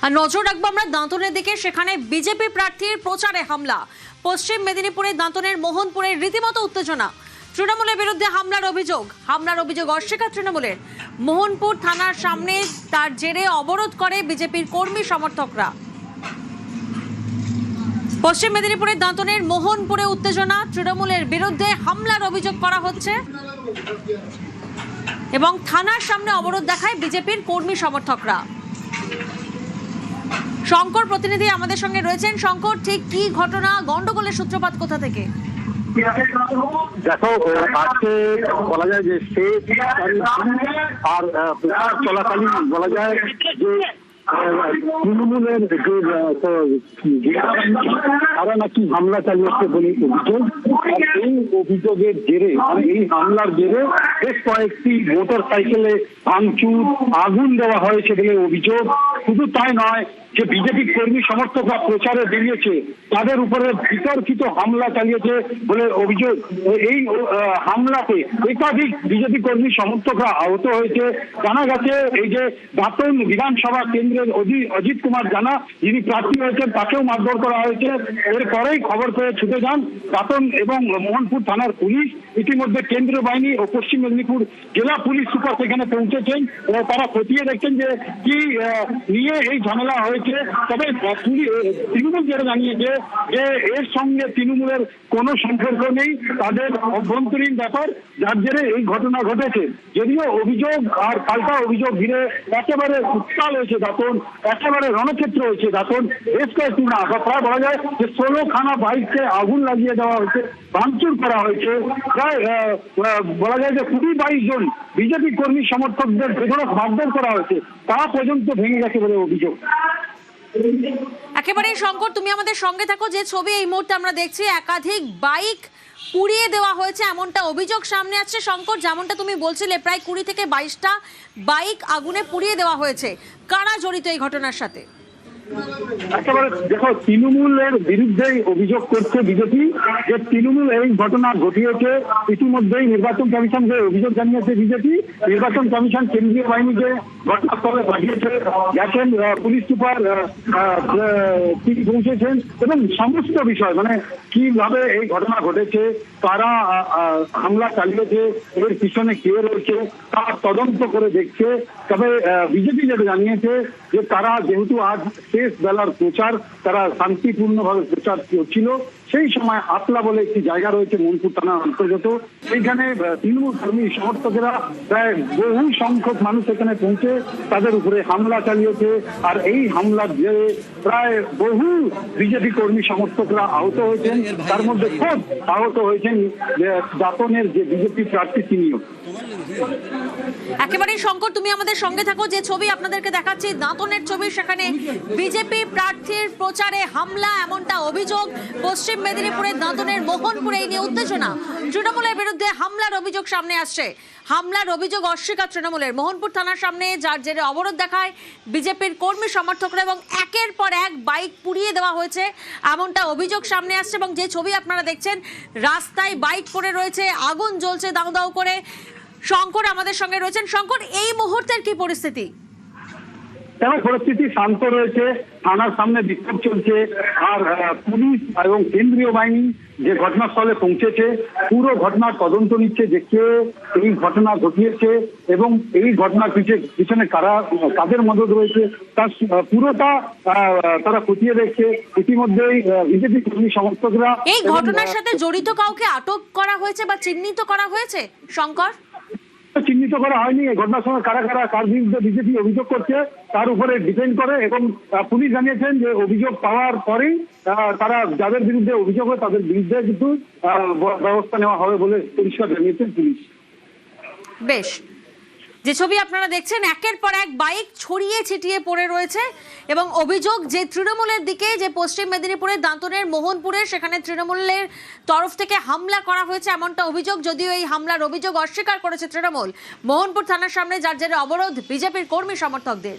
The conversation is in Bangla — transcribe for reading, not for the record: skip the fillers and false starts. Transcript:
আর নজর রাখবো আমরা দাঁতনের দিকে, সেখানে বিজেপি প্রার্থীর প্রচারে হামলা। পশ্চিম মেদিনীপুরের দাঁতনের মোহনপুরে রীতিমতো উত্তেজনা। তৃণমূলের বিরুদ্ধে হামলার অভিযোগ অস্বীকার তৃণমূলের। মোহনপুর থানার সামনে তার জেরে অবরোধ করে বিজেপির কর্মী সমর্থকরা। পশ্চিম মেদিনীপুরের দাঁতনের মোহনপুরে উত্তেজনা, তৃণমূলের বিরুদ্ধে হামলার অভিযোগ করা হচ্ছে এবং থানার সামনে অবরোধ দেখায় বিজেপির কর্মী সমর্থকরা। শঙ্কর প্রতিনিধি আমাদের সঙ্গে রয়েছেন। শঙ্কর, ঠিক কি ঘটনা, গন্ডগোলের সূত্রপাত কোথা থেকে? দেখো, আজকে বলা যায় যে সে আর প্রচার চলাকালীন বলা যায় যে তৃণমূলের তারা নাকি হামলা চালিয়েছে বলে অভিযোগ। আর এই অভিযোগের জেরে মানে এই হামলার জেরে বেশ কয়েকটি মোটর সাইকেলে ভাঙচুর, আগুন দেওয়া হয়েছে বলে অভিযোগ। শুধু তাই নয়, যে বিজেপি কর্মী সমর্থকরা প্রচারে বেরিয়েছে তাদের উপরে বিতর্কিত হামলা চালিয়েছে বলে অভিযোগ। এই হামলাতে একাধিক বিজেপি কর্মী সমর্থকরা আহত হয়েছে। জানা গেছে এই যে দাঁতন বিধানসভা কেন্দ্রের অজিত কুমার জানা, যিনি প্রার্থী হয়েছেন, তাকেও মারধর করা হয়েছে। এরপরেই খবর পেয়ে ছুটে যান দাঁতন এবং মোহনপুর থানার পুলিশ। ইতিমধ্যে কেন্দ্রীয় বাহিনী ও পশ্চিম মেদিনীপুর জেলা পুলিশ সুপার সেখানে পৌঁছেছেন। তারা খতিয়ে দেখছেন যে কি নিয়ে এই ঝামেলা হয়েছে। তবে তৃণমূল যেটা জানিয়েছে যে এর সঙ্গে তৃণমূলের কোনো সম্পর্ক নেই, তাদের অভ্যন্তরীণ ব্যাপার, যার জেরে এই ঘটনা ঘটেছে। যদিও অভিযোগ আর পাল্টা অভিযোগ ঘিরে একেবারে উত্তাল হয়েছে দাঁতন, একেবারে রণক্ষেত্র হয়েছে দাঁতন। বেশ কয়েকটি না প্রায় বলা যায় যে 16খানা বাইককে আগুন লাগিয়ে দেওয়া হয়েছে, ভাঙচুর করা হয়েছে। প্রায় বলা যায় যে 20-22 জন বিজেপি কর্মী সমর্থকদের বেধড়ক মারধর করা হয়েছে, তা পর্যন্ত ভেঙে গেছে বলে অভিযোগ। একেবারে শঙ্কর, তুমি আমাদের সঙ্গে থাকো। যে ছবি এই মুহূর্তে আমরা দেখছি, একাধিক বাইক পুড়িয়ে দেওয়া হয়েছে এমনটা অভিযোগ সামনে আসছে। শঙ্কর, যেমনটা তুমি বলছিলে, প্রায় 20 থেকে 22টা বাইক আগুনে পুড়িয়ে দেওয়া হয়েছে। কারা জড়িত এই ঘটনার সাথে? একেবারে দেখো, তৃণমূলের বিরুদ্ধেই অভিযোগ করছে বিজেপি যে তৃণমূল এই ঘটনা ঘটিয়েছে। ইতিমধ্যেই নির্বাচন কমিশনকে অভিযোগ জানিয়েছে বিজেপি। নির্বাচন কমিশন কেন্দ্রীয় বাহিনীকে ঘটনাস্থলে পাঠিয়েছে, গেছেন পুলিশ সুপার, তিনি পৌঁছেছেন এবং সমস্ত বিষয় মানে কিভাবে এই ঘটনা ঘটেছে, কারা হামলা চালিয়েছে, এর পিছনে কে রয়েছে তার তদন্ত করে দেখছে। তবে বিজেপি যেটা জানিয়েছে যে তারা যেহেতু আজ শেষ বেলার প্রচার, তারা শান্তিপূর্ণভাবে প্রচার করছিল, সেই সময় আপলা বলে একটি জায়গা রয়েছে মোহনপুর থানার অন্তর্গত। সেইখানে তৃণমূল কর্মী সমর্থকেরা প্রায় বহু সংখ্যক মানুষ এখানে পৌঁছে তাদের উপরে হামলা চালিয়েছে। আর এই হামলার জেরে প্রায় বহু বিজেপি কর্মী সমর্থকরা আহত হয়েছেন। তার মধ্যে খুব আহত হয়েছেন দাঁতনের যে বিজেপি প্রার্থী তিনিও। একেবারে শঙ্কর, তুমি আমাদের সঙ্গে থাকো। যে ছবি আপনাদেরকে দেখাচ্ছি দাঁতনের ছবি, সেখানে বিজেপি প্রার্থীর প্রচারে হামলা এমনটা অভিযোগ। পশ্চিম মেদিনীপুরের দাঁতনের মোহনপুরে এই নিয়ে উত্তেজনা। তৃণমূলের বিরুদ্ধে হামলার অভিযোগ সামনে আসছে। হামলার অভিযোগ অস্বীকার তৃণমূলের। মোহনপুর থানার সামনে যার জেরে অবরোধ দেখায় বিজেপির কর্মী সমর্থকরা এবং একের পর এক বাইক পুড়িয়ে দেওয়া হয়েছে এমনটা অভিযোগ সামনে আসছে। এবং যে ছবি আপনারা দেখছেন, রাস্তায় বাইক পড়ে রয়েছে, আগুন জ্বলছে দাউ দাউ করে। শঙ্কর আমাদের সঙ্গে রয়েছেন। শঙ্কর, এই মুহূর্তের কি পরিস্থিতি? পরিস্থিতি শান্ত রয়েছে, থানার সামনে বিক্ষোভ চলছে। আর পুলিশ এবং কেন্দ্রীয় বাহিনী যে ঘটনাস্থলে পৌঁছেছে, পুরো ঘটনার তদন্ত নিচ্ছে যে কে এই ঘটনা ঘটিয়েছে এবং এই ঘটনার পিছনে কাদের মদত রয়েছে তার পুরোটা তারা খতিয়ে দেখছে। ইতিমধ্যেই বিজেপি কর্মী সমর্থকরা এই ঘটনার সাথে জড়িত কাউকে আটক করা হয়েছে বা চিহ্নিত করা হয়েছে? শঙ্কর, চিহ্নিত করা হয়নি। এই ঘটনার সময় কার বিরুদ্ধে বিজেপি অভিযোগ করছে তার উপরে ডিপেন্ড করে এবং পুলিশ জানিয়েছেন যে অভিযোগ পাওয়ার পরেই তারা যাদের বিরুদ্ধে অভিযোগ হয় তাদের বিরুদ্ধে কিন্তু ব্যবস্থা নেওয়া হবে বলে পরিষ্কার জানিয়েছেন পুলিশ। বেশ, যে ছবি আপনারা দেখছেন, একের পর এক বাইক ছড়িয়ে ছিটিয়ে পড়ে রয়েছে এবং অভিযোগ যে তৃণমূলের দিকে, যে পশ্চিম মেদিনীপুরের দাঁতনের মোহনপুরে, সেখানে তৃণমূলের তরফ থেকে হামলা করা হয়েছে এমনটা অভিযোগ। যদিও এই হামলার অভিযোগ অস্বীকার করেছে তৃণমূল। মোহনপুর থানার সামনে যার জেরে অবরোধ বিজেপির কর্মী সমর্থকদের।